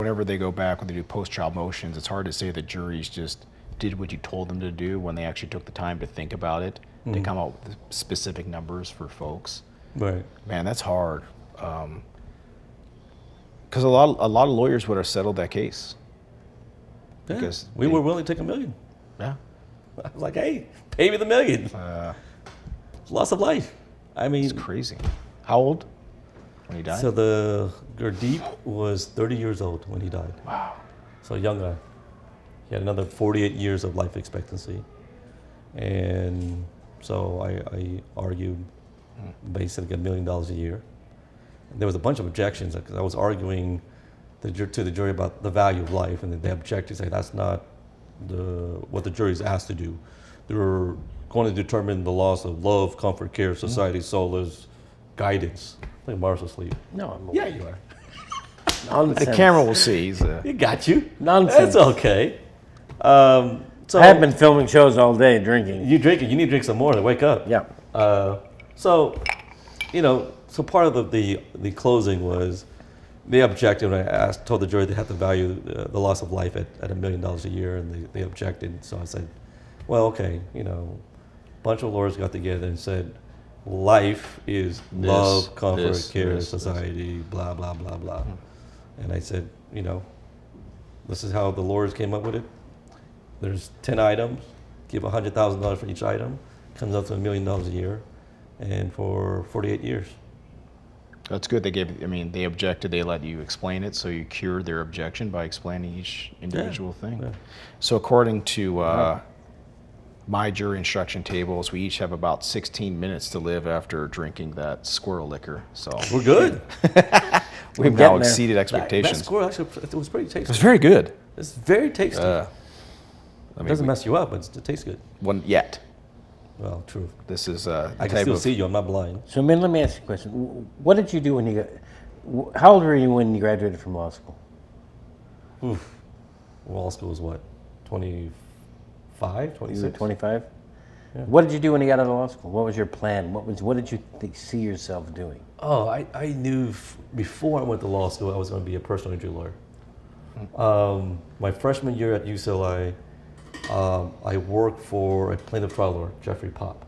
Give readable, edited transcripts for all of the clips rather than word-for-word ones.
whenever they go back, when they do post-trial motions, it's hard to say the juries just did what you told them to do when they actually took the time to think about it, to come up with specific numbers for folks. Right. Man, that's hard. Because a lot of lawyers would have settled that case. Yeah. Because we were willing to take $1 million. Yeah. I was like, hey, pay me the $1 million. Loss of life. I mean, it's crazy. How old when he died? So the Gurdeep was 30 years old when he died. Wow. So a young guy. He had another 48 years of life expectancy. And so I argued basically $1 million a year. And there was a bunch of objections because I was arguing to the jury about the value of life, and they objected, say that's not what the jury's asked to do. They were going to determine the loss of love, comfort, care, society, solace, guidance. I think Mars asleep. No, I'm Yeah, you are. Nonsense. The camera will see. He's He got you. Nonsense. That's okay. So I have been filming shows all day, drinking. You drinking? You need to drink some more to wake up. Yeah. So part of the closing was they objected when I told the jury they had to value the loss of life at $1 million a year, and they objected. So I said, well, okay, a bunch of lawyers got together and said, life is love, comfort, care, society, blah, blah, blah, blah. And I said, this is how the lawyers came up with it. There's 10 items, give $100,000 for each item, comes up to $1 million a year, and for 48 years. That's good. They objected. They let you explain it, so you cured their objection by explaining each individual thing. Yeah. So according to my jury instruction tables, we each have about 16 minutes to live after drinking that squirrel liquor. So We're good. we've now exceeded expectations. That squirrel actually, it was pretty tasty. It was very good. It's very tasty. It doesn't mess you up, but it tastes good. One yet. Well, true. This is I can still see you. I'm not blind. So, Minh, let me ask you a question. What did you do when you got? How old were you when you graduated from law school? Oof. Law school was what? 25, 26? You were 25. Yeah. What did you do when you got out of law school? What was your plan? What did you see yourself doing? Oh, I knew before I went to law school I was going to be a personal injury lawyer. My freshman year at UCLA, I worked for a plaintiff trial lawyer, Jeffrey Pop.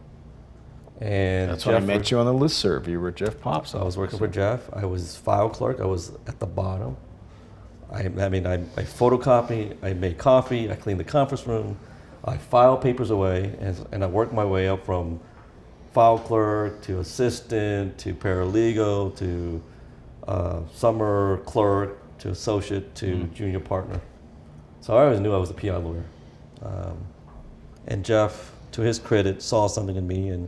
And that's when I met you on the listserv. You were Jeff Pop's. I was working for Jeff. I was file clerk. I was at the bottom. I photocopy, I made coffee, I cleaned the conference room, I filed papers away, and I worked my way up from file clerk to assistant to paralegal to summer clerk to associate to junior partner. So I always knew I was a PI lawyer. And Jeff, to his credit, saw something in me and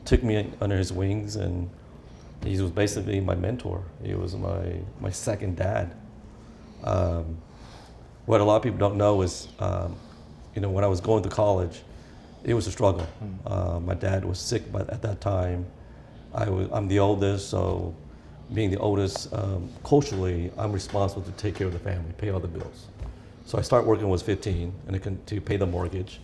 took me under his wings, and he was basically my mentor. He was my second dad. What a lot of people don't know is, when I was going to college, it was a struggle. My dad was sick at that time. I'm the oldest, so being the oldest, culturally, I'm responsible to take care of the family, pay all the bills. So I started working when I was 15 and to pay the mortgage,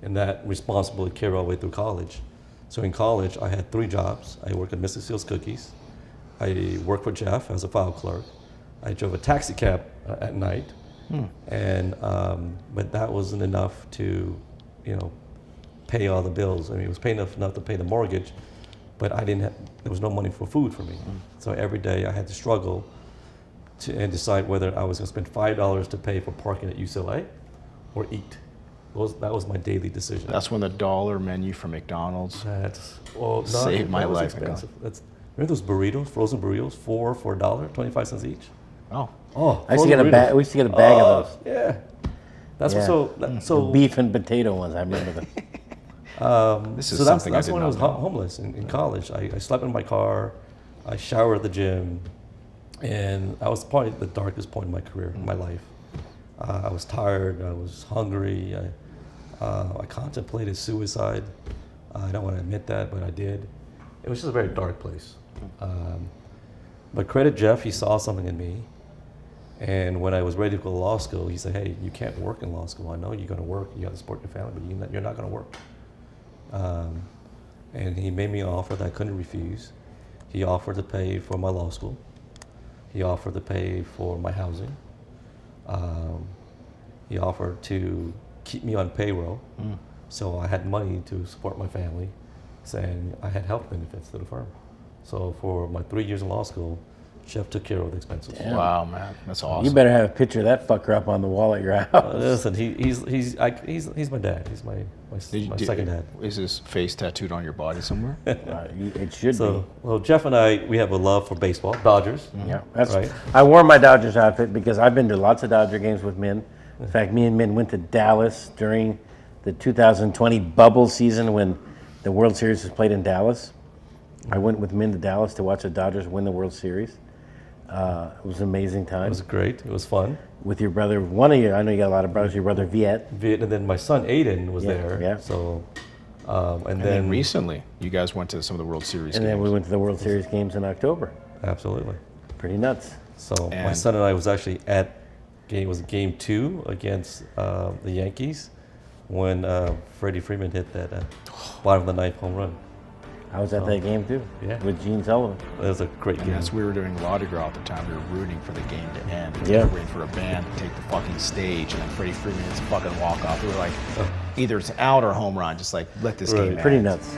and that responsibility carried all the way through college. So in college, I had 3 jobs. I worked at Mr. Seals Cookies. I worked for Jeff as a file clerk. I drove a taxi cab at night, and but that wasn't enough to, pay all the bills. I mean, it was paying enough to pay the mortgage, but there was no money for food for me. So every day I had to struggle and decide whether I was going to spend $5 to pay for parking at UCLA or eat. That was my daily decision. That's when the dollar menu from McDonald's saved my life. Expensive. Remember those burritos, frozen burritos, for $1, 25 cents each? Oh, I used to get a bag. We used to get a bag of those. Yeah, that's the beef and potato ones. I remember them. This is something that's I did when I not was know. homeless in college. I slept in my car, I showered at the gym, and I was probably the darkest point in my career, in my life. I was tired, I was hungry, I contemplated suicide. I don't want to admit that, but I did. It was just a very dark place. But credit Jeff, he saw something in me. And when I was ready to go to law school, he said, hey, you can't work in law school. I know you're going to work, you got to support your family, but you're not going to work. And he made me an offer that I couldn't refuse. He offered to pay for my law school. He offered to pay for my housing. he offered to keep me on payroll, so I had money to support my family, saying I had health benefits to the firm. So for my 3 years in law school, Chef took care of the expenses. Damn. Wow, man, that's awesome. You better have a picture of that fucker up on the wall at your house. Listen, he's my dad. He's my second dad. Is his face tattooed on your body somewhere? It should So, well, Jeff and I, we have a love for baseball, Dodgers. be. Yeah, that's Right. I wore my Dodgers outfit because I've been to lots of Dodger games with Min. In fact, me and Min went to Dallas during the 2020 bubble season when the World Series was played in Dallas. I went with Min to Dallas to watch the Dodgers win the World Series. It was an amazing time. It was great. It was fun. With your brother, one of you, I know you got a lot of brothers, your brother Viet. And then my son Aiden was there. Yeah. So, And and then then recently, you guys went to some of the World Series And games. then we went to the World Series games in October. absolutely. Pretty nuts. So my And- son and I was actually at game 2 against the Yankees when Freddie Freeman hit that bottom of the ninth home run. I was at that game too. Yeah. With Gene Sullivan. It was a great And game. as we were doing Mardi Gras at the time, we were rooting for the game to end. We Yeah. were waiting for a band to take the fucking stage, and then Freddie Freeman hits a fucking walk-off. We were like, either it's out or home run. Just like, let this game end. Pretty nuts.